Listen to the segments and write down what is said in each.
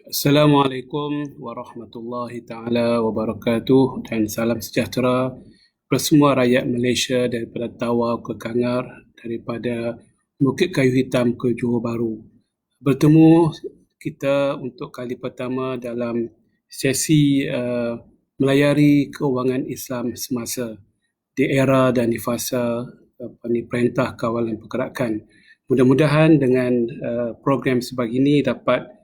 Assalamualaikum warahmatullahi taala wabarakatuh dan salam sejahtera kepada semua rakyat Malaysia daripada Tawau ke Kangar, daripada Bukit Kayu Hitam ke Johor Bahru. Bertemu kita untuk kali pertama dalam sesi melayari keuangan Islam semasa di era dan di fasa Perintah Kawalan Pergerakan. Mudah-mudahan dengan program sebegini dapat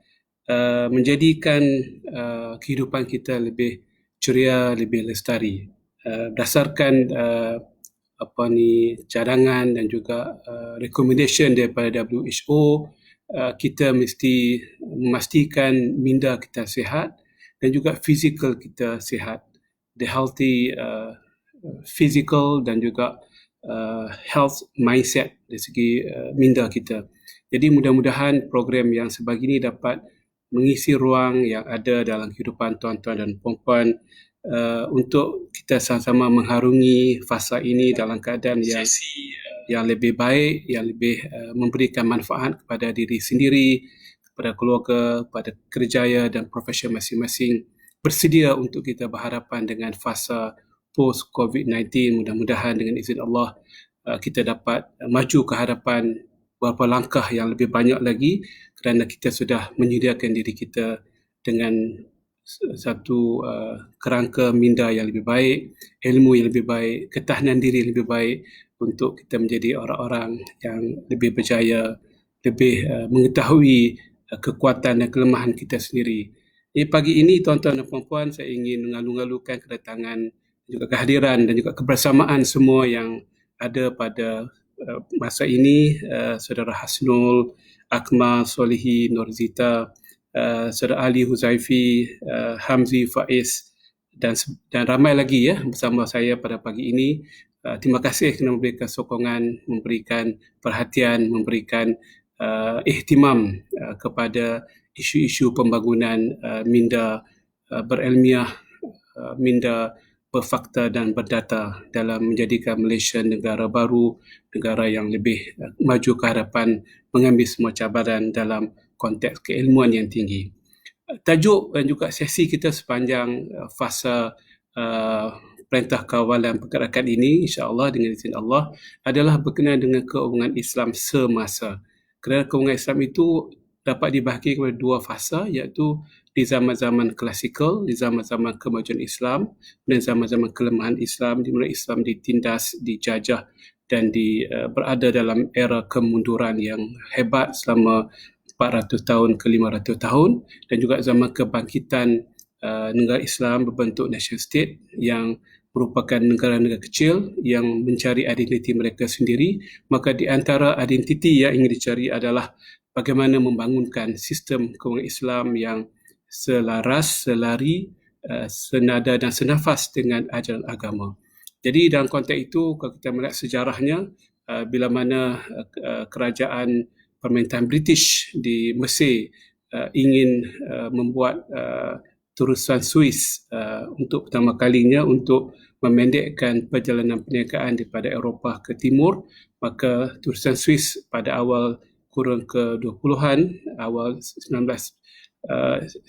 menjadikan kehidupan kita lebih ceria, lebih lestari. Berdasarkan cadangan dan juga recommendation daripada WHO, kita mesti memastikan minda kita sihat dan juga fizikal kita sihat. The healthy physical dan juga health mindset dari segi minda kita. Jadi mudah-mudahan program yang sebegini dapat mengisi ruang yang ada dalam kehidupan tuan-tuan dan puan-puan untuk kita sama-sama mengharungi fasa ini dalam keadaan yang lebih baik, yang lebih memberikan manfaat kepada diri sendiri, kepada keluarga, kepada kerjaya dan profesi masing-masing. Bersedia untuk kita berhadapan dengan fasa post COVID-19. Mudah-mudahan dengan izin Allah kita dapat maju ke hadapan beberapa langkah yang lebih banyak lagi, kerana kita sudah menyediakan diri kita dengan satu kerangka minda yang lebih baik, ilmu yang lebih baik, ketahanan diri yang lebih baik untuk kita menjadi orang-orang yang lebih berjaya, lebih mengetahui kekuatan dan kelemahan kita sendiri. Pagi ini tuan-tuan dan puan-puan, saya ingin mengalu-alukan kedatangan juga kehadiran dan juga kebersamaan semua yang ada pada masa ini, Saudara Hasnul, Akmal, Solihi, Norzita, Saudara Ali Huzaifi, Hamzi, Faiz dan ramai lagi bersama saya pada pagi ini. Terima kasih kerana memberikan sokongan, memberikan perhatian, memberikan ihtimam kepada isu-isu pembangunan minda berilmiah, minda berfakta dan berdata dalam menjadikan Malaysia negara baru, negara yang lebih maju ke hadapan, mengambil semua cabaran dalam konteks keilmuan yang tinggi. Tajuk dan juga sesi kita sepanjang fasa Perintah Kawalan Pergerakan ini, insya-Allah dengan izin Allah, adalah berkenaan dengan keuangan Islam semasa. Kerana keuangan Islam itu dapat dibahagi kepada dua fasa, iaitu di zaman-zaman klasikal, di zaman-zaman kemajuan Islam dan zaman-zaman kelemahan Islam, di mana Islam ditindas, dijajah dan berada dalam era kemunduran yang hebat selama 400 tahun ke 500 tahun, dan juga zaman kebangkitan negara Islam berbentuk nation state yang merupakan negara-negara kecil yang mencari identiti mereka sendiri. Maka di antara identiti yang ingin dicari adalah bagaimana membangunkan sistem keuangan Islam yang selaras, selari, senada dan senafas dengan ajaran agama. Jadi dalam konteks itu, kalau kita melihat sejarahnya, bila mana kerajaan pemerintahan British di Mesir ingin membuat terusan Swiss untuk pertama kalinya untuk memendekkan perjalanan perniagaan daripada Eropah ke timur, maka terusan Swiss pada awal kurun ke-20-an, awal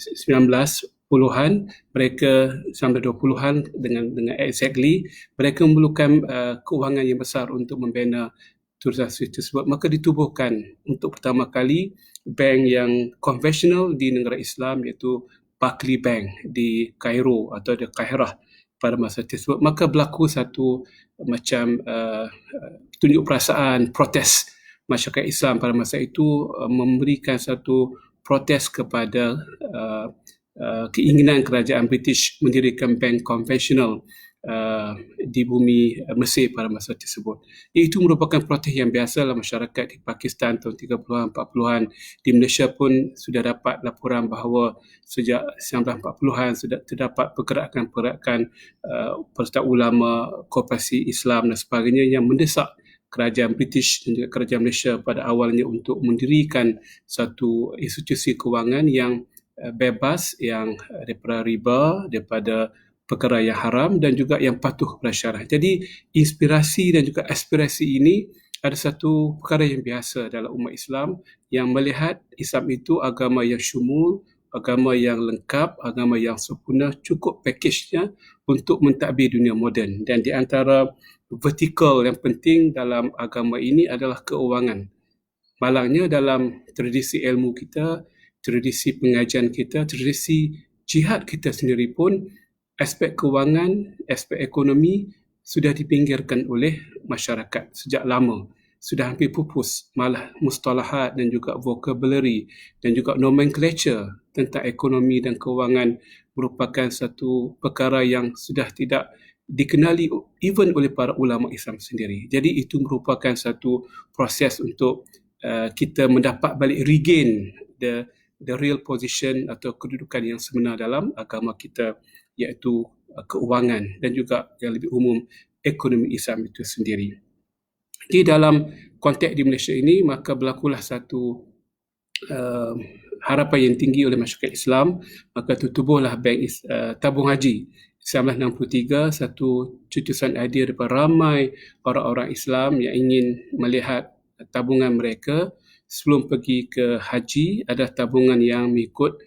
19-puluhan, mereka sampai 20-an dengan exactly, mereka memerlukan keuangan yang besar untuk membina terusan Swiss tersebut. Maka ditubuhkan untuk pertama kali bank yang konvensional di negara Islam, iaitu Barclays Bank di Cairo atau di Kahirah pada masa tersebut. Maka berlaku satu macam tunjuk perasaan, protes masyarakat Islam pada masa itu, memberikan satu protes kepada keinginan kerajaan British mendirikan bank konvensional di bumi Mesir pada masa tersebut. Itu merupakan protes yang biasa dalam masyarakat di Pakistan tahun 30-an, 40-an. Di Malaysia pun sudah dapat laporan bahawa sejak 1940-an sudah terdapat pergerakan-pergerakan Persatuan Ulama, Koperasi Islam dan sebagainya yang mendesak kerajaan British dan juga kerajaan Malaysia pada awalnya untuk mendirikan satu institusi kewangan yang bebas, yang daripada riba, daripada perkara yang haram dan juga yang patuh kepada syarak. Jadi inspirasi dan juga aspirasi ini ada satu perkara yang biasa dalam umat Islam yang melihat Islam itu agama yang syumul, agama yang lengkap, agama yang sempurna, cukup pakejnya untuk mentadbir dunia moden. Dan di antara vertikal yang penting dalam agama ini adalah keuangan. Malangnya dalam tradisi ilmu kita, tradisi pengajian kita, tradisi jihad kita sendiri pun, aspek keuangan, aspek ekonomi sudah dipinggirkan oleh masyarakat sejak lama. Sudah hampir pupus, malah mustalahat dan juga vocabulary dan juga nomenclature tentang ekonomi dan keuangan merupakan satu perkara yang sudah tidak dikenali even oleh para ulama Islam sendiri. Jadi itu merupakan satu proses untuk kita mendapat balik, regain the real position atau kedudukan yang sebenar dalam agama kita, iaitu keuangan dan juga yang lebih umum ekonomi Islam itu sendiri. Di dalam konteks di Malaysia ini, maka berlakulah satu harapan yang tinggi oleh masyarakat Islam, maka tubuhlah Bank Tabung Haji 1963, satu cetusan idea daripada ramai orang-orang Islam yang ingin melihat tabungan mereka sebelum pergi ke haji adalah tabungan yang mengikut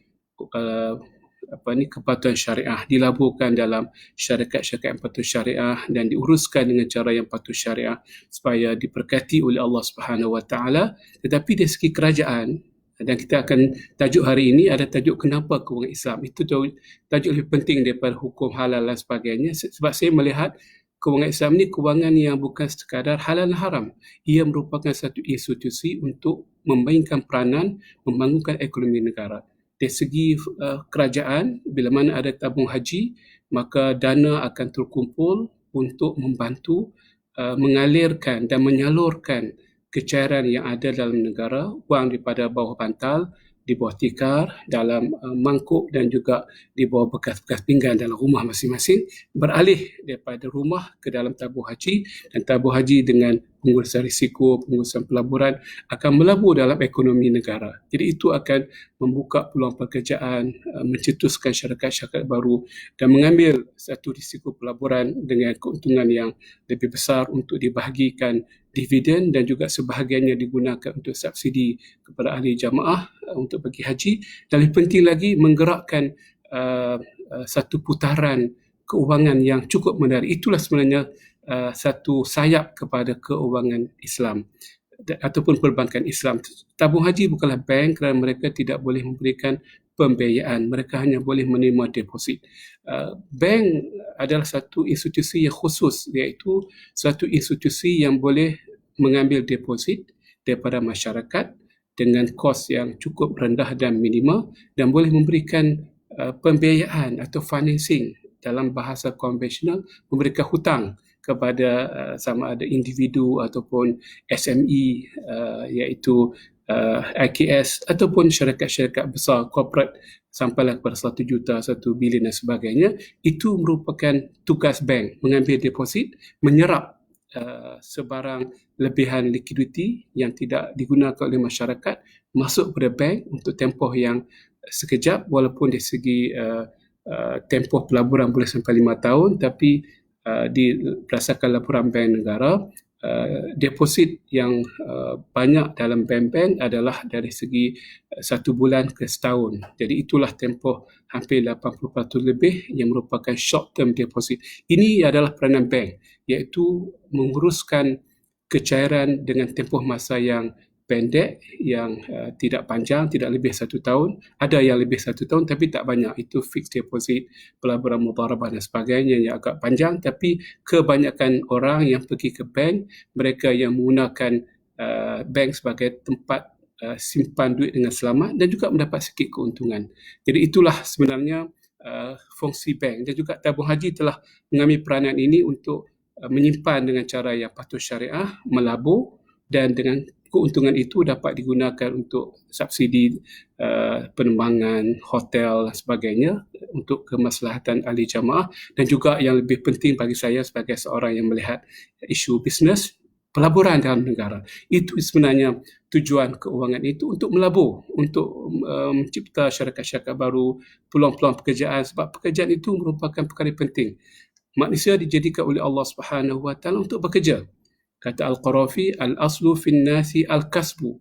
kepatuhan syariah, dilaburkan dalam syarikat-syarikat yang patuh syariah dan diuruskan dengan cara yang patuh syariah supaya diberkati oleh Allah Subhanahu Wa Taala. Tetapi dari segi kerajaan, dan kita akan tajuk hari ini ada tajuk kenapa kewangan Islam. Itu tajuk lebih penting daripada hukum halal dan sebagainya, sebab saya melihat kewangan Islam ini kewangan yang bukan sekadar halal dan haram. Ia merupakan satu institusi untuk memainkan peranan membangunkan ekonomi negara. Dari segi kerajaan, bila mana ada tabung haji, maka dana akan terkumpul untuk membantu mengalirkan dan menyalurkan kecairan yang ada dalam negara, wang daripada bawah bantal, di bawah tikar, dalam mangkuk dan juga di bawah bekas-bekas pinggan dalam rumah masing-masing, beralih daripada rumah ke dalam tabung haji, dan tabung haji dengan pengurusan risiko, pengurusan pelaburan akan melabur dalam ekonomi negara. Jadi itu akan membuka peluang pekerjaan, mencetuskan syarikat-syarikat baru dan mengambil satu risiko pelaburan dengan keuntungan yang lebih besar untuk dibahagikan dividen dan juga sebahagiannya digunakan untuk subsidi kepada ahli jamaah untuk pergi haji, dan lebih penting lagi menggerakkan satu putaran keuangan yang cukup menarik. Itulah sebenarnya satu sayap kepada keuangan Islam ataupun perbankan Islam. Tabung haji bukanlah bank kerana mereka tidak boleh memberikan pembiayaan, mereka hanya boleh menerima deposit. Bank adalah satu institusi yang khusus, iaitu satu institusi yang boleh mengambil deposit daripada masyarakat dengan kos yang cukup rendah dan minima, dan boleh memberikan pembiayaan atau financing, dalam bahasa konvensional memberikan hutang kepada sama ada individu ataupun SME, iaitu IKS ataupun syarikat-syarikat besar corporate sampailah kepada 1 juta, 1 bilion dan sebagainya. Itu merupakan tugas bank, mengambil deposit, menyerap sebarang lebihan likuiditi yang tidak digunakan oleh masyarakat masuk kepada bank untuk tempoh yang sekejap, walaupun dari segi tempoh pelaburan boleh sampai 5 tahun, tapi berdasarkan laporan Bank Negara, deposit yang banyak dalam bank-bank adalah dari segi 1 bulan ke setahun. Jadi itulah tempoh hampir 80% lebih yang merupakan short term deposit. Ini adalah peranan bank, iaitu menguruskan kecairan dengan tempoh masa yang pendek, yang tidak panjang, tidak lebih 1 tahun. Ada yang lebih 1 tahun tapi tak banyak. Itu fixed deposit, pelaburan mudharabah dan sebagainya yang agak panjang. Tapi kebanyakan orang yang pergi ke bank, mereka yang menggunakan bank sebagai tempat simpan duit dengan selamat dan juga mendapat sikit keuntungan. Jadi itulah sebenarnya fungsi bank. Dan juga tabung haji telah mengambil peranan ini untuk menyimpan dengan cara yang patuh syariah, melabur, dan dengan keuntungan itu dapat digunakan untuk subsidi penerbangan, hotel dan sebagainya untuk kemaslahatan ahli jamaah. Dan juga yang lebih penting bagi saya sebagai seorang yang melihat isu bisnes, pelaburan dalam negara. Itu sebenarnya tujuan keuangan itu, untuk melabur, untuk mencipta syarikat-syarikat baru, peluang-peluang pekerjaan, sebab pekerjaan itu merupakan perkara penting. Manusia dijadikan oleh Allah Subhanahu Wa Taala untuk bekerja. Kata Al-Qarafi, al-aslu fin nasi al-kasbu.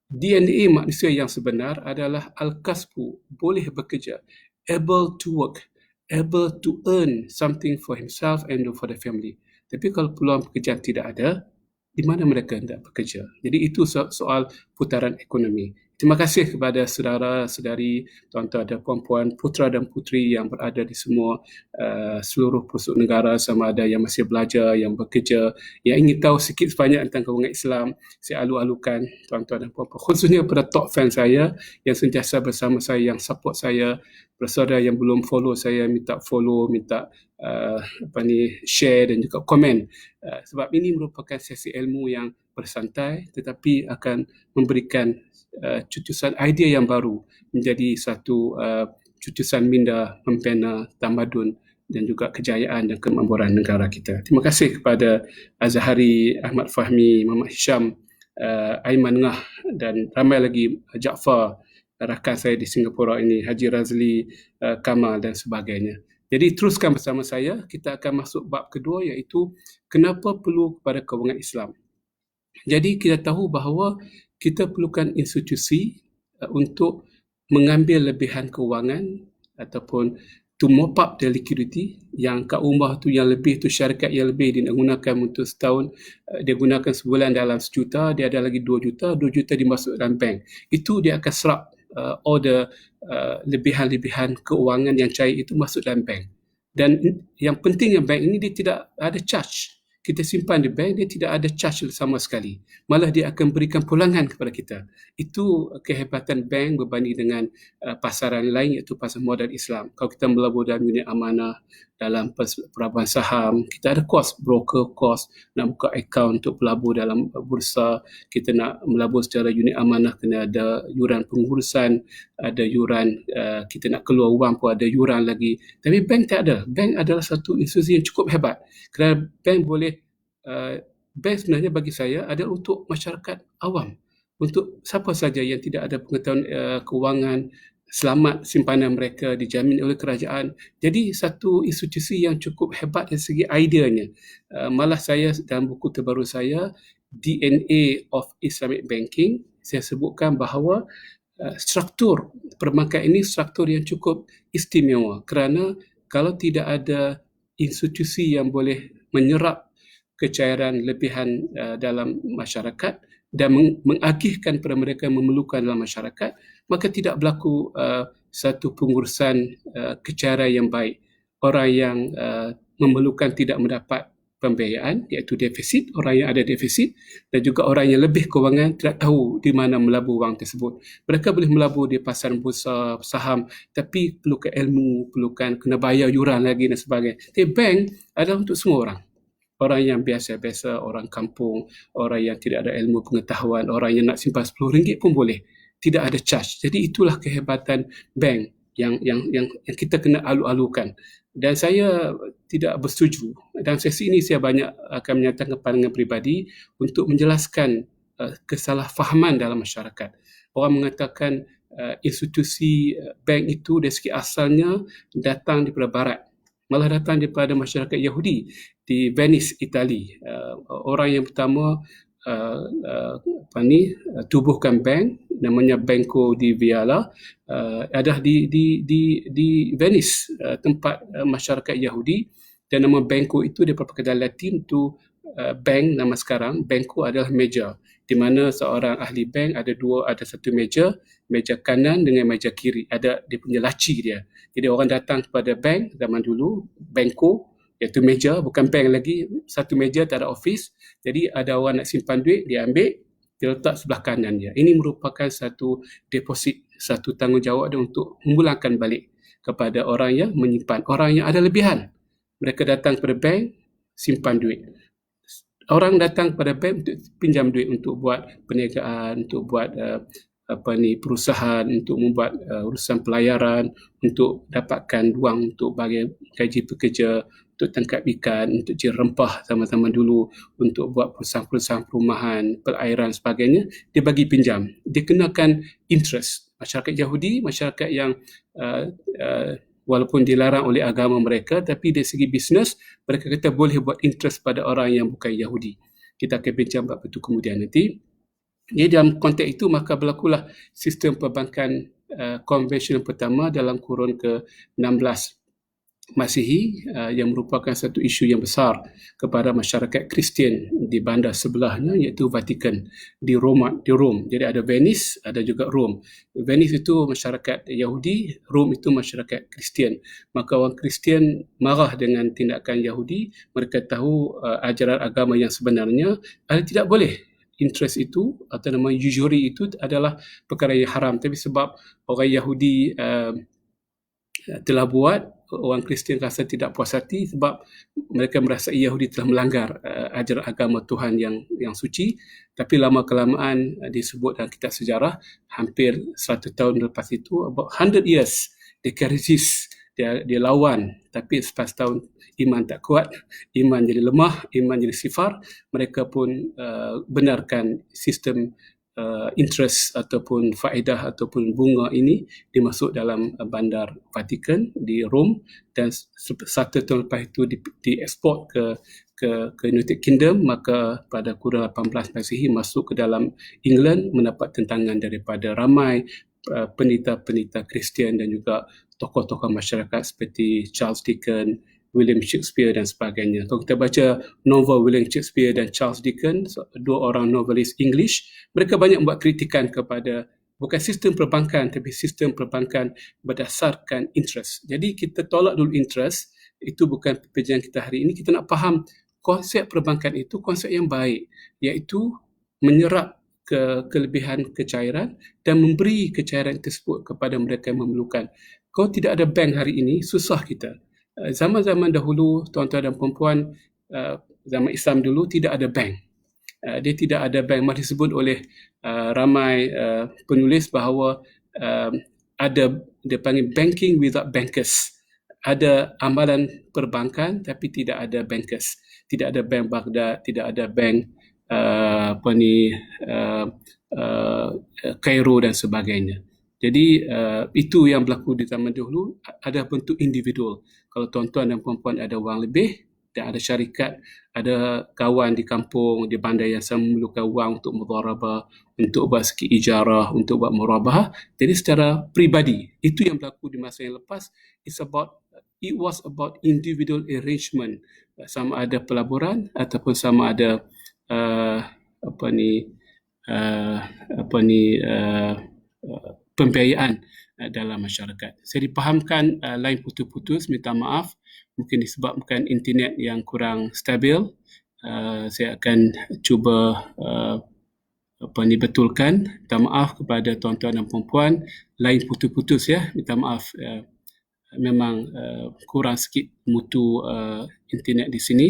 DNA manusia yang sebenar adalah al-kasbu, boleh bekerja, able to work, able to earn something for himself and for the family. Tapi kalau peluang pekerjaan tidak ada, di mana mereka hendak bekerja? Jadi itu soal putaran ekonomi. Terima kasih kepada saudara-saudari, tuan-tuan dan puan-puan, putra dan puteri yang berada di semua seluruh pelosok negara, sama ada yang masih belajar, yang bekerja, yang ingin tahu sikit sebanyak tentang kewangan Islam. Saya alu-alukan tuan-tuan dan puan-puan, khususnya pada top fan saya yang sentiasa bersama saya, yang support saya, bersaudara yang belum follow saya, minta follow, minta share dan juga komen. Sebab ini merupakan sesi ilmu yang bersantai tetapi akan memberikan cutusan idea yang baru menjadi satu cutusan minda membina tamadun dan juga kejayaan dan kemakmuran negara kita. Terima kasih kepada Azhari, Ahmad Fahmi, Muhammad Hisham, Aiman Ngah dan ramai lagi, Jaafar, rakan saya di Singapura ini, Haji Razli, Kamal dan sebagainya. Jadi teruskan bersama saya, kita akan masuk bab kedua iaitu kenapa perlu kepada kewangan Islam. Jadi kita tahu bahawa kita perlukan institusi untuk mengambil lebihan kewangan ataupun to mop up the liquidity yang kat rumah tu yang lebih tu, syarikat yang lebih dia gunakan untuk setahun, dia gunakan sebulan dalam 1 juta, dia ada lagi 2 juta, 2 juta dimasuk dalam bank. Itu dia akan serap all the lebihan-lebihan keuangan yang cair itu masuk dalam bank. Dan yang pentingnya bank ini dia tidak ada charge. Kita simpan di bank, dia tidak ada charge sama sekali. Malah dia akan berikan pulangan kepada kita. Itu kehebatan bank berbanding dengan pasaran lain iaitu pasar modal Islam. Kalau kita melabur dalam unit amanah, dalam perabuan saham, kita ada kos, broker kos, nak buka akaun untuk pelabur dalam bursa, kita nak melabur secara unit amanah kena ada yuran pengurusan, ada yuran, kita nak keluar wang pun ada yuran lagi. Tapi bank tak ada. Bank adalah satu institusi yang cukup hebat kerana bank boleh, bank sebenarnya bagi saya adalah untuk masyarakat awam, untuk siapa saja yang tidak ada pengetahuan kewangan, selamat simpanan mereka dijamin oleh kerajaan. Jadi satu institusi yang cukup hebat dari segi ideanya. Malah saya dalam buku terbaru saya, DNA of Islamic Banking, saya sebutkan bahawa struktur perbankan ini struktur yang cukup istimewa kerana kalau tidak ada institusi yang boleh menyerap kecairan lebihan dalam masyarakat dan mengagihkan kepada mereka yang memerlukan dalam masyarakat, maka tidak berlaku satu pengurusan kecairan yang baik. Orang yang memerlukan tidak mendapat pembiayaan iaitu defisit, orang yang ada defisit, dan juga orang yang lebih kewangan tidak tahu di mana melabur wang tersebut. Mereka boleh melabur di pasaran bursa, saham, tapi perlukan ilmu, perlukan kena bayar yuran lagi dan sebagainya. Tapi bank adalah untuk semua orang. Orang yang biasa-biasa, orang kampung, orang yang tidak ada ilmu pengetahuan, orang yang nak simpan RM10 pun boleh. Tidak ada charge. Jadi itulah kehebatan bank yang kita kena alu-alukan. Dan saya tidak bersetuju. Dalam sesi ini saya banyak akan menyatakan pandangan peribadi untuk menjelaskan kesalahfahaman dalam masyarakat. Orang mengatakan institusi bank itu dari segi asalnya datang daripada barat. Malah datang daripada masyarakat Yahudi di Venice, Itali. Orang yang pertama tubuhkan bank namanya Banco di Viala, ada di Venice, tempat masyarakat Yahudi, dan nama Banco itu daripada perkataan Latin tu bank. Nama sekarang Banco adalah meja, di mana seorang ahli bank ada satu meja kanan dengan meja kiri, ada dia punya laci dia. Jadi orang datang kepada bank zaman dulu, Banco iaitu meja, bukan bank lagi, satu meja tak ada office. Jadi ada orang nak simpan duit, dia ambil, dia letak sebelah kanan dia. Ini merupakan satu deposit, satu tanggungjawab dia untuk memulangkan balik kepada orang yang menyimpan, orang yang ada lebihan. Mereka datang kepada bank, simpan duit. Orang datang kepada bank untuk pinjam duit untuk buat perniagaan, untuk buat perusahaan, untuk membuat urusan pelayaran, untuk dapatkan wang untuk bagi gaji pekerja, untuk tangkap ikan, untuk cari rempah zaman-zaman dulu, untuk buat perusahaan-perusahaan perumahan, perairan sebagainya, dia bagi pinjam. Dia kenakan interest. Masyarakat Yahudi, masyarakat yang walaupun dilarang oleh agama mereka, tapi dari segi bisnes, mereka kata boleh buat interest pada orang yang bukan Yahudi. Kita akan bincang bab itu kemudian nanti. Jadi dalam konteks itu maka berlakulah sistem perbankan konvensional pertama dalam kurun ke-16 Masihi yang merupakan satu isu yang besar kepada masyarakat Kristian di bandar sebelahnya iaitu Vatikan di Roma, di Rom. Jadi ada Venice, ada juga Rom. Venice itu masyarakat Yahudi, Rom itu masyarakat Kristian. Maka orang Kristian marah dengan tindakan Yahudi, mereka tahu ajaran agama yang sebenarnya tidak boleh. Interest itu atau nama usury itu adalah perkara yang haram, tapi sebab orang Yahudi telah buat, orang Kristian rasa tidak puas hati sebab mereka merasa Yahudi telah melanggar ajaran agama Tuhan yang suci. Tapi lama kelamaan disebut dalam kitab sejarah, hampir 100 tahun lepas itu, about 100 years, they can resist, dia lawan. Tapi selepas tahun iman tak kuat, iman jadi lemah, iman jadi sifar, mereka pun benarkan sistem interest ataupun faedah ataupun bunga ini dimasuk dalam bandar Vatikan di Rom, dan 1 tahun lepas itu diekspor ke United Kingdom. Maka pada kurun 18 Masihi masuk ke dalam England, mendapat tentangan daripada ramai penita-penita Kristian dan juga tokoh-tokoh masyarakat seperti Charles Dickens, William Shakespeare dan sebagainya. Kalau kita baca novel William Shakespeare dan Charles Dickens, dua orang novelis English, mereka banyak membuat kritikan kepada bukan sistem perbankan, tapi sistem perbankan berdasarkan interest. Jadi kita tolak dulu interest, itu bukan perbincangan kita hari ini. Kita nak faham konsep perbankan itu konsep yang baik, iaitu menyerap kelebihan kecairan dan memberi kecairan tersebut kepada mereka yang memerlukan. Kalau tidak ada bank hari ini, susah kita. Zaman-zaman dahulu, tuan-tuan dan puan-puan, zaman Islam dulu tidak ada bank. Dia tidak ada bank. Malah disebut oleh ramai penulis bahawa ada, dia panggil banking without bankers. Ada amalan perbankan tapi tidak ada bankers. Tidak ada bank Baghdad, tidak ada bank Kairo dan sebagainya. Jadi itu yang berlaku di zaman dahulu, ada bentuk individual. Kalau tuan-tuan dan puan-puan ada wang lebih dan ada syarikat, ada kawan di kampung, di bandar yang sama memerlukan wang untuk mudharabah, untuk buat sikit ijarah, untuk buat murabahah. Jadi secara peribadi, itu yang berlaku di masa yang lepas. It was about individual arrangement, sama ada pelaburan ataupun sama ada pembiayaan dalam masyarakat. Saya dipahamkan line putus-putus, minta maaf, mungkin disebabkan internet yang kurang stabil. Saya akan cuba betulkan. Minta maaf kepada tuan-tuan dan puan-puan, line putus-putus ya, minta maaf. Memang kurang sikit mutu internet di sini.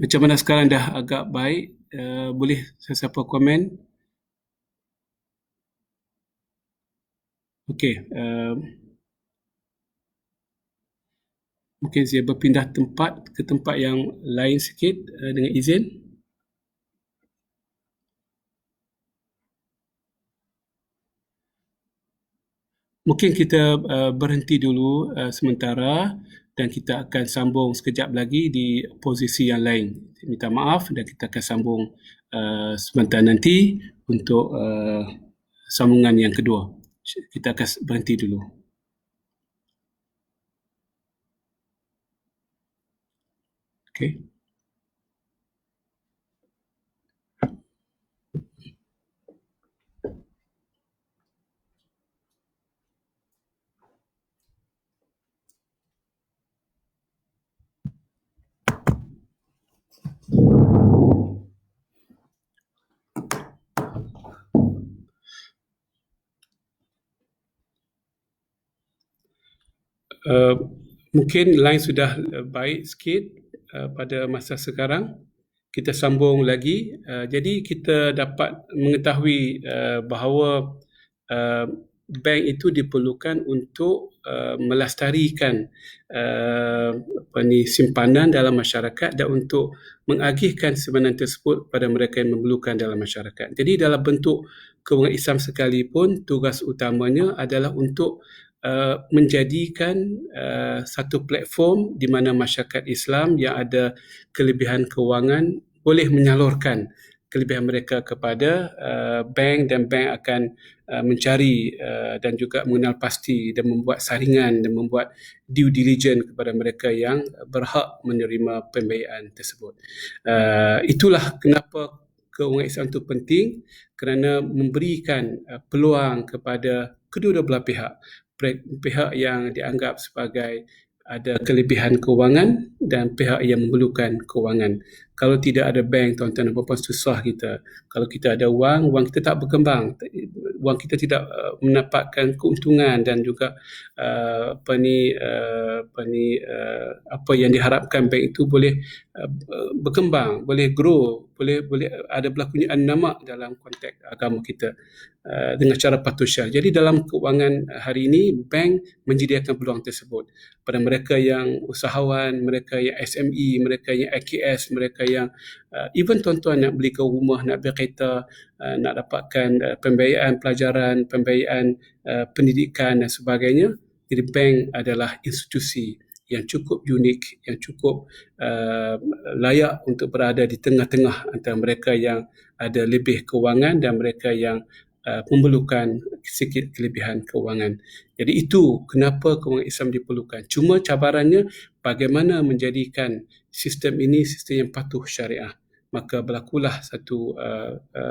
Macam mana sekarang dah agak baik? Boleh sesiapa komen? Okey, mungkin saya berpindah tempat ke tempat yang lain sikit dengan izin. Mungkin kita berhenti dulu sementara dan kita akan sambung sekejap lagi di posisi yang lain. Minta maaf dan kita akan sambung sebentar nanti untuk sambungan yang kedua. Kita akan berhenti dulu. Okey. Mungkin line sudah baik sikit pada masa sekarang. Kita sambung lagi. Jadi kita dapat mengetahui bahawa bank itu diperlukan untuk melestarikan simpanan dalam masyarakat dan untuk mengagihkan simpanan tersebut pada mereka yang memerlukan dalam masyarakat. Jadi dalam bentuk kewangan Islam sekalipun, tugas utamanya adalah untuk menjadikan satu platform di mana masyarakat Islam yang ada kelebihan kewangan boleh menyalurkan kelebihan mereka kepada bank, dan bank akan mencari dan juga mengenal pasti dan membuat saringan dan membuat due diligence kepada mereka yang berhak menerima pembiayaan tersebut. Itulah kenapa kewangan Islam itu penting, kerana memberikan peluang kepada kedua-dua belah pihak. Pihak yang dianggap sebagai ada kelebihan kewangan dan pihak yang memerlukan kewangan. Kalau tidak ada bank, tuan-tuan dan puan-puan, susah kita. Kalau kita ada wang kita tak berkembang. Wang kita tidak mendapatkan keuntungan dan juga apa yang diharapkan bank itu boleh berkembang, boleh grow, boleh ada berlakunya an-nama dalam konteks agama kita dengan cara patuh syarah. Jadi dalam kewangan hari ini, bank menyediakan peluang tersebut pada mereka yang usahawan, mereka yang SME, mereka yang IKS, mereka yang even tuan-tuan nak beli ke rumah, nak beli kereta, nak dapatkan pembiayaan pelajaran, pembiayaan pendidikan dan sebagainya. Jadi bank adalah institusi yang cukup unik, yang cukup layak untuk berada di tengah-tengah antara mereka yang ada lebih kewangan dan mereka yang memerlukan sedikit kelebihan kewangan. Jadi itu kenapa kewangan Islam diperlukan. Cuma cabarannya bagaimana menjadikan sistem ini sistem yang patuh syariah. Maka berlakulah satu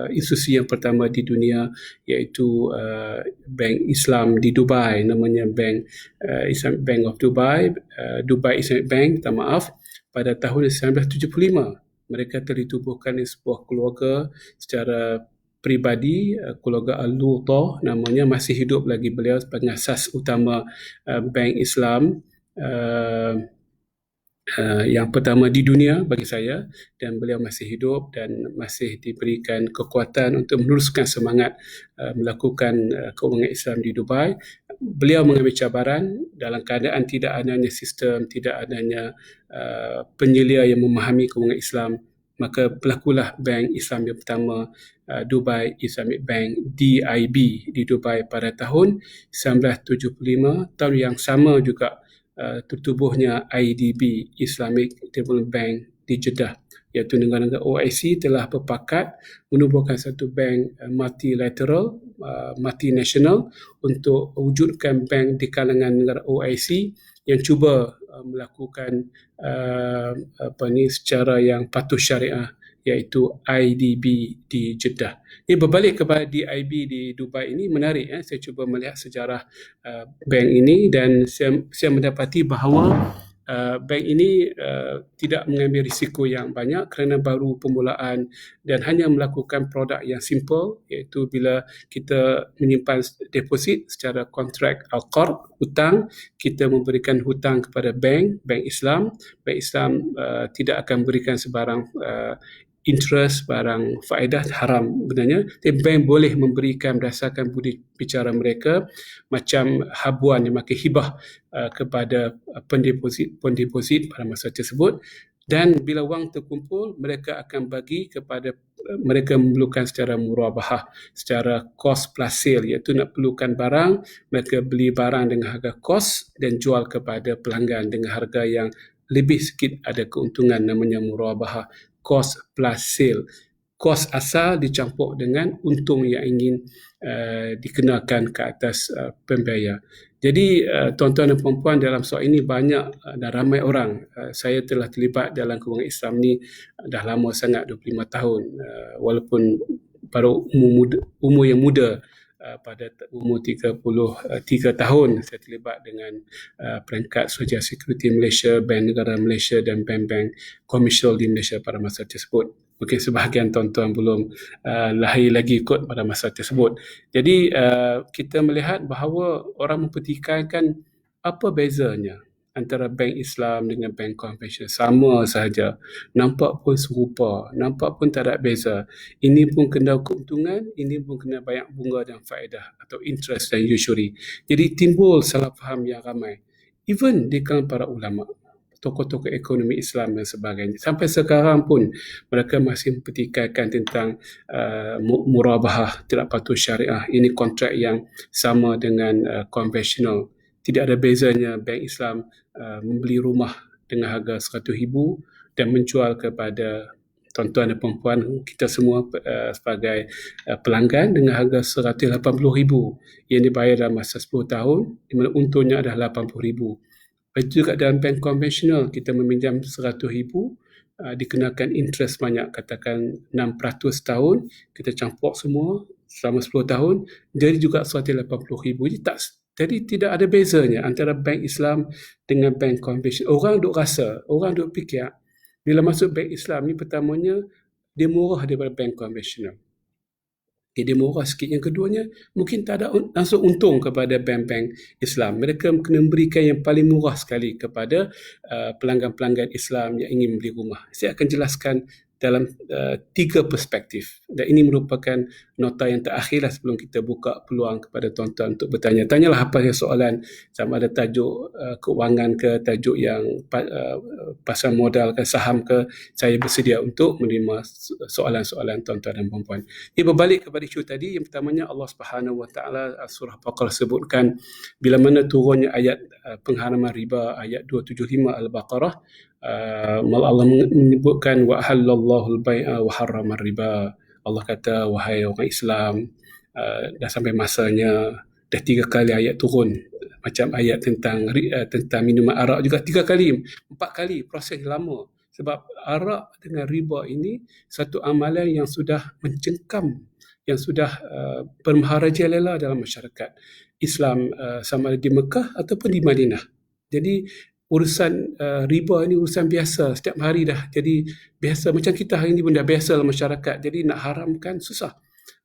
institusi yang pertama di dunia, iaitu Bank Islam di Dubai, namanya Islamic Bank of Dubai, Dubai Islamic Bank, pada tahun 1975. Mereka telah ditubuhkan di sebuah keluarga secara peribadi, keluarga Al-Luta namanya, masih hidup lagi beliau sebagai asas utama Bank Islam yang pertama di dunia bagi saya, dan beliau masih hidup dan masih diberikan kekuatan untuk meneruskan semangat melakukan kewangan Islam di Dubai. Beliau mengambil cabaran dalam keadaan tidak adanya sistem, tidak adanya penyelia yang memahami kewangan Islam, maka berlakulah Bank Islam yang pertama, Dubai Islamic Bank, DIB, di Dubai pada tahun 1975. Tahun yang sama juga tertubuhnya IDB, Islamic Development Bank di Jeddah, iaitu negara-negara OIC telah berpakat menubuhkan satu bank multilateral, multinational, untuk wujudkan bank di kalangan negara OIC yang cuba melakukan secara yang patuh syariah, iaitu IDB di Jeddah. Ini berbalik kepada DIB di Dubai ini menarik. Saya cuba melihat sejarah bank ini dan saya mendapati bahawa bank ini tidak mengambil risiko yang banyak kerana baru permulaan dan hanya melakukan produk yang simple, iaitu bila kita menyimpan deposit secara kontrak Al-Qard, hutang, kita memberikan hutang kepada bank Islam. Bank Islam tidak akan berikan sebarang interest, barang faedah, haram benarnya. Tapi bank boleh memberikan berdasarkan budi bicara mereka macam habuan, yang makin hibah kepada pendeposit pada masa tersebut, dan bila wang terkumpul mereka akan bagi kepada mereka memerlukan secara murabahah, secara cost plus sale, iaitu nak perlukan barang, mereka beli barang dengan harga cost dan jual kepada pelanggan dengan harga yang lebih sikit ada keuntungan, namanya murabahah, cost plus sale. Kos asal dicampur dengan untung yang ingin dikenakan ke atas pembayar. Jadi tuan-tuan dan puan-puan, dalam soal ini banyak dan ramai orang. Saya telah terlibat dalam kewangan Islam ni dah lama sangat, 25 tahun. Walaupun baru umur yang muda, pada umur 33 tahun saya terlibat dengan peringkat Social Security Malaysia, Bank Negara Malaysia dan bank-bank komersial di Malaysia pada masa tersebut. Mungkin sebahagian tuan-tuan belum lahir lagi kot pada masa tersebut. Jadi kita melihat bahawa orang mempertikaikan apa bezanya antara bank Islam dengan bank konvensional. Sama sahaja, nampak pun serupa, nampak pun tak ada beza. Ini pun kena keuntungan, ini pun kena banyak bunga dan faedah atau interest dan usury. Jadi timbul salah faham yang ramai, even di kalangan para ulama, tokoh-tokoh ekonomi Islam dan sebagainya. Sampai sekarang pun mereka masih mempertikaikan tentang murabahah, tidak patuh syariah. Ini kontrak yang sama dengan konvensional. Tidak ada bezanya bank Islam membeli rumah dengan harga RM100,000 dan menjual kepada tuan-tuan dan puan-puan kita semua sebagai pelanggan dengan harga RM180,000 yang dibayar dalam masa 10 tahun, di mana untungnya adalah RM80,000. Lepas itu juga dalam bank konvensional kita meminjam RM100,000, dikenakan interest banyak, katakan 6% tahun, kita campur semua selama 10 tahun, jadi juga RM180,000. Jadi tidak ada bezanya antara bank Islam dengan bank konvensional. Orang duk fikir, bila masuk bank Islam ni pertamanya, dia murah daripada bank konvensional. Dia murah sikit. Yang keduanya, mungkin tak ada langsung untung kepada bank-bank Islam. Mereka kena memberikan yang paling murah sekali kepada pelanggan-pelanggan Islam yang ingin membeli rumah. Saya akan jelaskan dalam 3 perspektif. Dan ini merupakan nota yang terakhirlah sebelum kita buka peluang kepada tuan-tuan untuk bertanya. Tanyalah apa yang soalan, sama ada tajuk keuangan ke, tajuk yang pasal modal ke, saham ke. Saya bersedia untuk menerima soalan-soalan tuan-tuan dan puan-puan. Ini berbalik kepada isu tadi. Yang pertamanya, Allah Subhanahu Wa Taala surah Baqarah sebutkan bila mana turunnya ayat pengharaman riba, ayat 275 Al-Baqarah, Allah menyebutkan wa halallahu al-bai'a wa harrama riba. Allah kata, wahai orang Islam, dah sampai masanya, dah 3 kali ayat turun. Macam ayat tentang minuman arak juga 3 kali, 4 kali, proses lama. Sebab arak dengan riba ini satu amalan yang sudah mencengkam, yang sudah bermaharajalela dalam masyarakat Islam, sama ada di Mekah ataupun di Madinah. Jadi urusan riba ini urusan biasa, setiap hari dah jadi biasa. Macam kita hari ini pun dah biasa dalam masyarakat, jadi nak haramkan susah.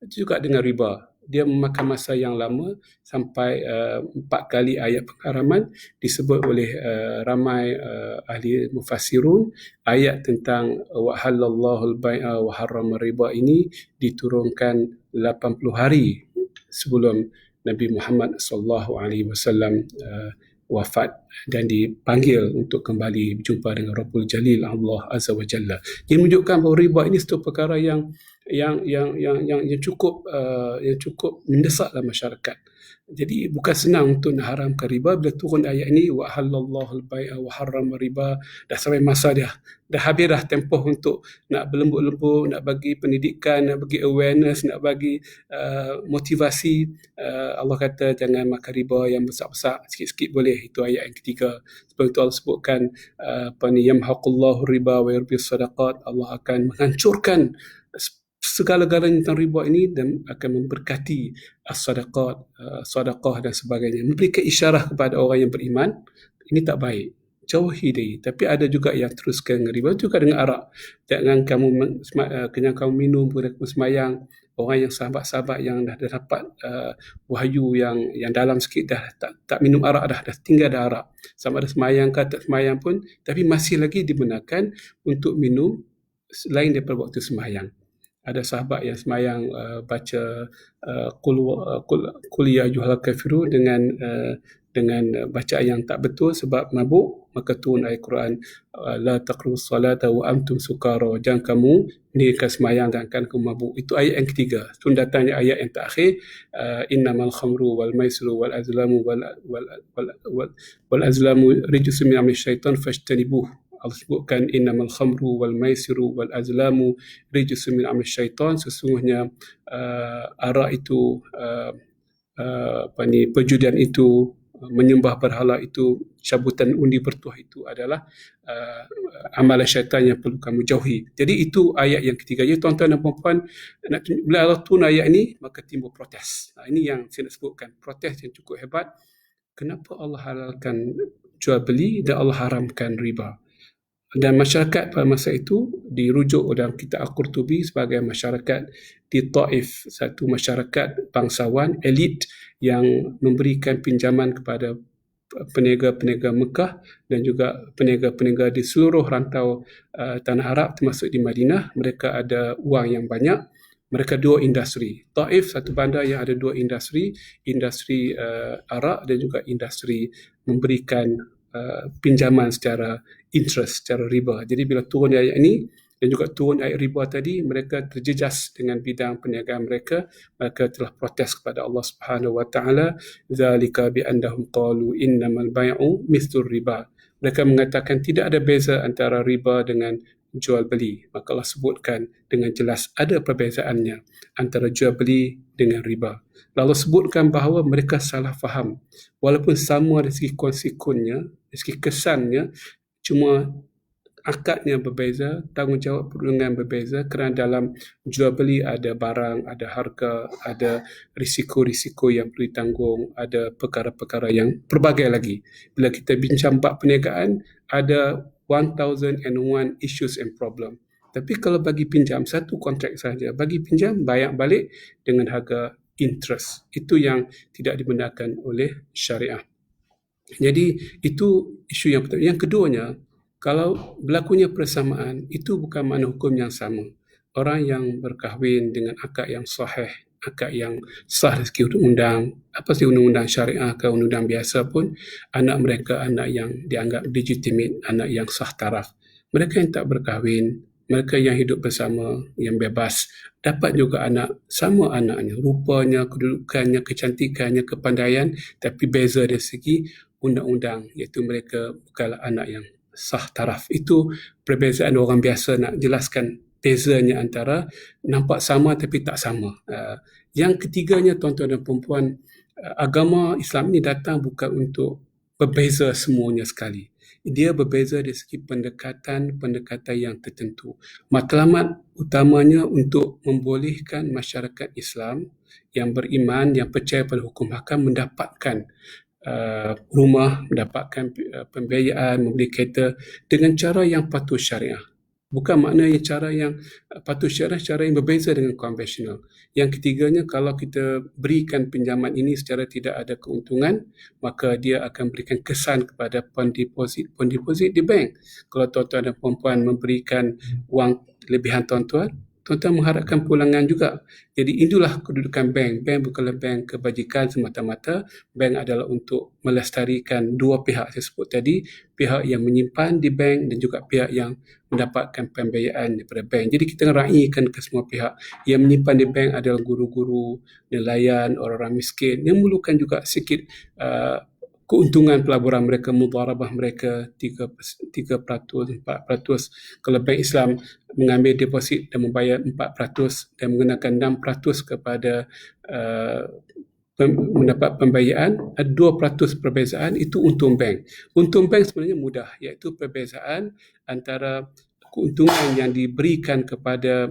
Itu juga dengan riba, dia memakan masa yang lama, sampai 4 kali ayat pengharaman disebut oleh ramai ahli mufassirun. Ayat tentang wa halallahu al-bai'a wa harrama riba ini diturunkan 80 hari sebelum Nabi Muhammad sallallahu alaihi wasallam wafat dan dipanggil untuk kembali berjumpa dengan Rabbul Jalil Allah Azza wa Jalla. Dia menunjukkan bahawa riba ini satu perkara yang cukup mendesak dalam masyarakat. Jadi bukan senang untuk nak haramkan riba. Bila turun ayat ini wa halallahu al-bai'a wa harrama riba, dah sampai masa dah habis dah tempoh untuk nak berlembut-lembut, nak bagi pendidikan, nak bagi awareness, nak bagi motivasi. Allah kata jangan makan riba yang besar-besar, sikit-sikit boleh. Itu ayat yang ketiga. Seperti itu Allah sebutkan yamhaqullahu riba wa yurbis sadaqat. Allah akan menghancurkan segala-galanya tentang riba ini dan akan memberkati as-sadaqat, sadaqah dan sebagainya. Memberikan isyarat kepada orang yang beriman, ini tak baik, jauhi dia. Tapi ada juga yang teruskan dengan riba, juga dengan arak. Jangan kamu minum pada semayang. Orang yang sahabat-sahabat yang dah dapat wahyu yang dalam sikit, dah tak minum arak dah tinggal dah arak. Sama ada semayang ke tak semayang pun, tapi masih lagi dibenarkan untuk minum selain daripada waktu semayang. Ada sahabat yang semayang baca qul ya ayyuhal kafirun dengan bacaan yang tak betul sebab mabuk, maka turun ayat Quran la taqrabus salata wa antum sukara, jangan kamu mendirikan semayang dan kamu mabuk. Itu ayat yang ketiga. Turun datangnya ayat yang terakhir, innamal khamru wal maisiru wal azlamu wal azlamu rijsun min amali syaitan fajtanibuh. Allah sebutkan innamal khamru wal maisiru wal azlamu rijsun min amali syaitan. Sesungguhnya arak itu, perjudian itu, menyembah berhala itu, cabutan undi bertuah itu adalah amalan syaitan yang perlu kamu jauhi. Jadi itu ayat yang ketiga. Jadi tuan-tuan dan puan-puan, bila Allah turun ayat ini, maka timbul protes. Ini yang saya nak sebutkan, protes yang cukup hebat. Kenapa Allah halalkan jual beli dan Allah haramkan riba? Dan masyarakat pada masa itu dirujuk dalam kitab Al-Qurtubi sebagai masyarakat di Taif, satu masyarakat bangsawan elit yang memberikan pinjaman kepada peniaga-peniaga Mekah dan juga peniaga-peniaga di seluruh rantau tanah Arab termasuk di Madinah. Mereka ada wang yang banyak. Mereka 2 industri. Taif satu bandar yang ada 2 industri, industri arak dan juga industri memberikan pinjaman secara interest, secara riba. Jadi bila turun ayat ini dan juga turun ayat riba tadi, mereka terjejas dengan bidang perniagaan mereka. Mereka telah protes kepada Allah Subhanahu Wa Taala, zalika bi annahum qalu innamal bai'u mithlur riba. Mereka mengatakan tidak ada beza antara riba dengan jual beli. Maka Allah sebutkan dengan jelas ada perbezaannya antara jual beli dengan riba. Lalu sebutkan bahawa mereka salah faham. Walaupun sama dari segi konsekuennya, dari segi kesannya, cuma akadnya berbeza, tanggungjawab perundingan berbeza kerana dalam jual beli ada barang, ada harga, ada risiko-risiko yang perlu ditanggung, ada perkara-perkara yang pelbagai lagi. Bila kita bincang bab perniagaan, ada 1001 issues and problem. Tapi kalau bagi pinjam, satu kontrak saja. Bagi pinjam, bayar balik dengan harga interest. Itu yang tidak dibenarkan oleh syariah. Jadi itu isu yang pertama. Yang keduanya, kalau berlakunya persamaan, itu bukan makna hukum yang sama. Orang yang berkahwin dengan akad yang sahih, akad yang sah dari segi undang-undang, apa sih undang-undang syariah ke undang-undang biasa pun, anak mereka anak yang dianggap legitimate, anak yang sah taraf. Mereka yang tak berkahwin, mereka yang hidup bersama, yang bebas, dapat juga anak, sama anaknya, rupanya, kedudukannya, kecantikannya, kepandaian, tapi beza dari segi undang-undang, iaitu mereka bukanlah anak yang sah taraf. Itu perbezaan orang biasa nak jelaskan bezanya antara nampak sama tapi tak sama. Yang ketiganya, tuan-tuan dan puan-puan, agama Islam ini datang bukan untuk berbeza semuanya sekali. Dia berbeza dari segi pendekatan yang tertentu. Matlamat utamanya untuk membolehkan masyarakat Islam yang beriman, yang percaya pada hukum hakam mendapatkan rumah, mendapatkan pembiayaan, membeli kereta dengan cara yang patuh syariah. Bukan maknanya cara yang patuh syariah, cara yang berbeza dengan konvensional. Yang ketiganya, kalau kita berikan pinjaman ini secara tidak ada keuntungan, maka dia akan berikan kesan kepada pendeposit di bank. Kalau tuan-tuan dan puan-puan memberikan wang lebihan tuan-tuan mengharapkan pulangan juga. Jadi itulah kedudukan bank. Bank bukanlah bank kebajikan semata-mata. Bank adalah untuk melestarikan dua pihak saya sebut tadi, pihak yang menyimpan di bank dan juga pihak yang mendapatkan pembiayaan daripada bank. Jadi kita raikan ke semua pihak. Yang menyimpan di bank adalah guru-guru, nelayan, orang-orang miskin yang memerlukan juga sikit keuntungan pelaburan mereka, mudharabah mereka 3%, 4%. Kalau bank Islam mengambil deposit dan membayar 4% dan mengenakan 6% kepada mendapat pembiayaan, ada 2% perbezaan, itu untung bank. Untung bank sebenarnya mudah, iaitu perbezaan antara keuntungan yang diberikan kepada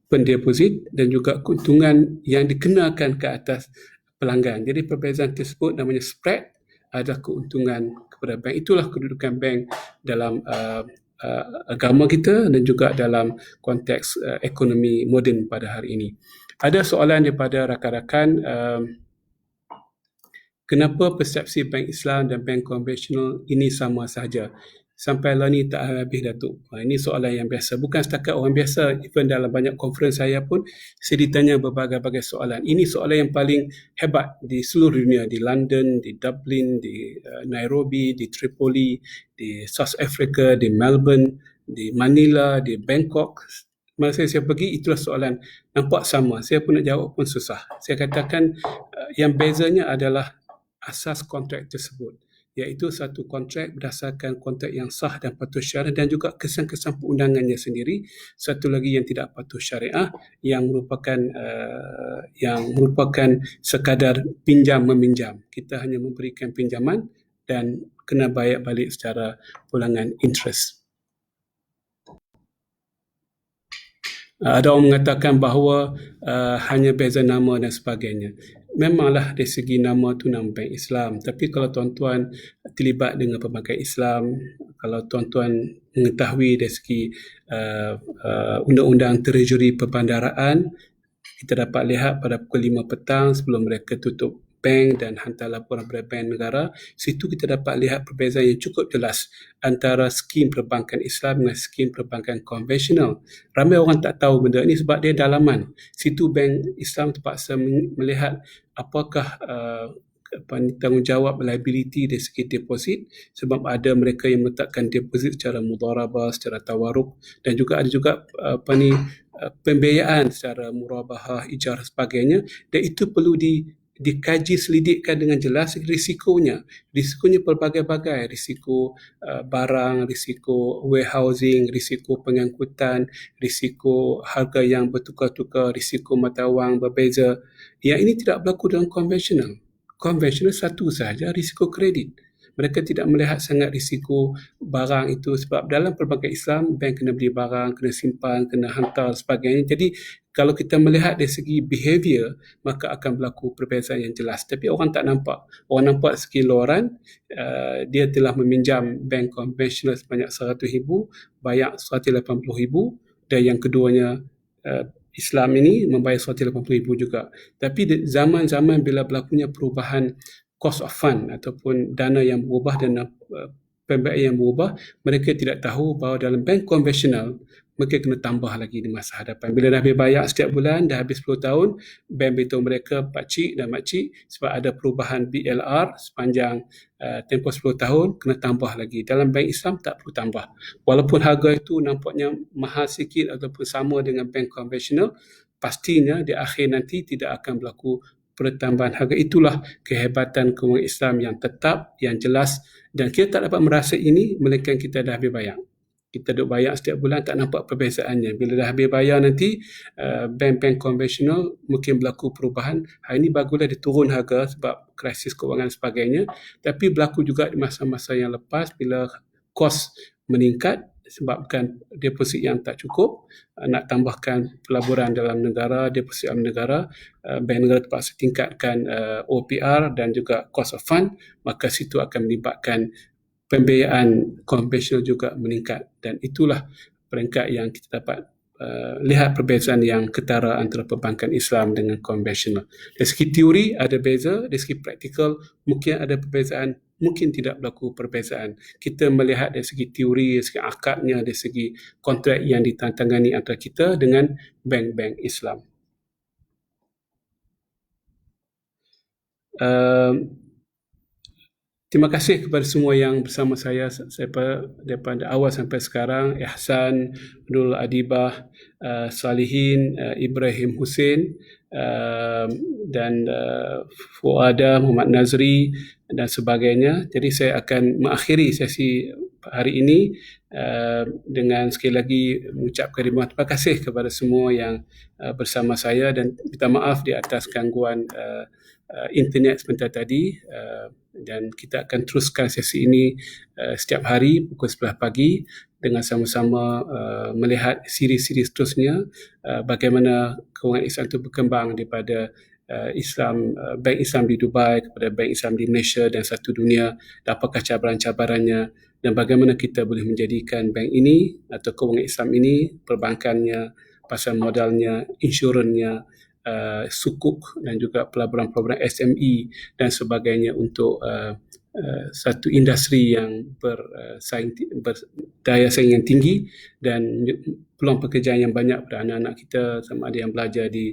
pendeposit dan juga keuntungan yang dikenakan ke atas pelanggan. Jadi perbezaan tersebut namanya spread, adalah keuntungan kepada bank. Itulah kedudukan bank dalam agama kita dan juga dalam konteks ekonomi moden pada hari ini. Ada soalan daripada rakan-rakan, kenapa persepsi bank Islam dan bank konvensional ini sama sahaja? Sampailah ni tak habis, Datuk. Ini soalan yang biasa. Bukan setakat orang biasa, even dalam banyak konferensi saya pun, saya ditanya berbagai-bagai soalan. Ini soalan yang paling hebat di seluruh dunia, di London, di Dublin, di Nairobi, di Tripoli, di South Africa, di Melbourne, di Manila, di Bangkok. Masa saya pergi, itulah soalan. Nampak sama. Saya pun nak jawab pun susah. Saya katakan yang bezanya adalah asas kontrak tersebut, iaitu satu kontrak berdasarkan kontrak yang sah dan patuh syariah dan juga kesan-kesan perundangannya sendiri. Satu lagi yang tidak patuh syariah, yang merupakan sekadar pinjam meminjam. Kita hanya memberikan pinjaman dan kena bayar balik secara pulangan interest. Ada orang mengatakan bahawa hanya beza nama dan sebagainya. Memanglah dari segi nama tu nama bank Islam. Tapi kalau tuan-tuan terlibat dengan pelbagai Islam, kalau tuan-tuan mengetahui dari segi undang-undang treasury perbandaraan, kita dapat lihat pada pukul 5 petang sebelum mereka tutup bank dan hantar laporan kepada bank negara, situ kita dapat lihat perbezaan yang cukup jelas antara skim perbankan Islam dengan skim perbankan konvensional. Ramai orang tak tahu benda ini sebab dia dalaman. Situ bank Islam terpaksa melihat apakah tanggungjawab liability dari segi deposit, sebab ada mereka yang meletakkan deposit secara mudharabah, secara tawaruk, dan juga ada juga pembiayaan secara murabahah, ijar sebagainya, dan itu perlu dikaji selidikkan dengan jelas risikonya pelbagai-bagai, risiko barang, risiko warehousing, risiko pengangkutan, risiko harga yang bertukar-tukar, risiko mata wang berbeza. Yang ini tidak berlaku dalam konvensional. Konvensional satu sahaja, risiko kredit. Mereka tidak melihat sangat risiko barang itu, sebab dalam pelbagai Islam, bank kena beli barang, kena simpan, kena hantar sebagainya. Jadi kalau kita melihat dari segi behavior, maka akan berlaku perbezaan yang jelas. Tapi orang tak nampak. Orang nampak segi luaran, dia telah meminjam bank konvensional sebanyak RM100,000, bayar RM180,000, dan yang keduanya Islam ini membayar RM180,000 juga. Tapi di zaman-zaman bila berlakunya perubahan cost of fund ataupun dana yang berubah, dana pembiayaan yang berubah, mereka tidak tahu bahawa dalam bank konvensional mereka kena tambah lagi di masa hadapan. Bila dah habis bayar setiap bulan, dah habis 10 tahun, bank beritahu mereka, pakcik dan makcik, sebab ada perubahan BLR sepanjang tempoh 10 tahun, kena tambah lagi. Dalam bank Islam tak perlu tambah. Walaupun harga itu nampaknya mahal sikit ataupun sama dengan bank konvensional, pastinya di akhir nanti tidak akan berlaku pertambahan harga. Itulah kehebatan kewangan Islam yang tetap, yang jelas, dan kita tak dapat merasa ini melainkan kita dah habis bayar. Kita duk bayar setiap bulan, tak nampak perbezaannya. Bila dah habis bayar nanti, bank-bank konvensional mungkin berlaku perubahan. Hari ini baguslah dia turun harga sebab krisis kewangan dan sebagainya. Tapi berlaku juga di masa-masa yang lepas bila kos meningkat sebabkan deposit yang tak cukup, nak tambahkan pelaburan dalam negara, deposit dalam negara, bank negara terpaksa tingkatkan OPR dan juga cost of fund, maka situ akan melibatkan pembiayaan konvensional juga meningkat. Dan itulah peringkat yang kita dapat lihat perbezaan yang ketara antara perbankan Islam dengan konvensional. Dari segi teori ada beza, dari segi praktikal mungkin ada perbezaan, mungkin tidak berlaku perbezaan. Kita melihat dari segi teori, dari segi akadnya, dari segi kontrak yang ditantangani antara kita dengan bank-bank Islam. Terima kasih kepada semua yang bersama saya daripada awal sampai sekarang. Ihsan, Nurul Adibah, Salihin, Ibrahim Hussein, dan Fuada, Muhammad Nazri dan sebagainya. Jadi saya akan mengakhiri sesi hari ini dengan sekali lagi mengucapkan terima kasih kepada semua yang bersama saya dan minta maaf di atas gangguan internet sebentar tadi. Dan kita akan teruskan sesi ini setiap hari pukul 11 pagi dengan sama-sama melihat siri-siri seterusnya, bagaimana kewangan Islam itu berkembang daripada Islam, bank Islam di Dubai kepada bank Islam di Malaysia dan satu dunia, dan apakah cabaran-cabarannya dan bagaimana kita boleh menjadikan bank ini atau kewangan Islam ini, perbankannya, pasar modalnya, insurannya, sukuk dan juga pelaburan-pelaburan SME dan sebagainya untuk satu industri yang berdaya saing yang tinggi dan peluang pekerjaan yang banyak pada anak-anak kita, sama ada yang belajar di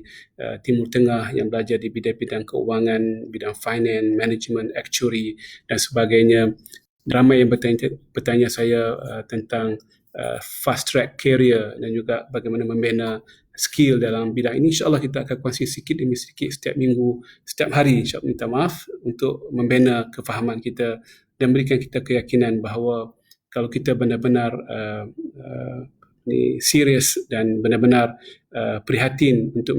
Timur Tengah, yang belajar di bidang-bidang keuangan, bidang finance, management, actuary dan sebagainya. Ramai yang bertanya saya tentang fast track career dan juga bagaimana membina skill dalam bidang ini. InsyaAllah kita akan kongsi sedikit demi sedikit setiap minggu, setiap hari. InsyaAllah minta maaf untuk membina kefahaman kita dan berikan kita keyakinan bahawa kalau kita benar-benar serius dan benar-benar prihatin untuk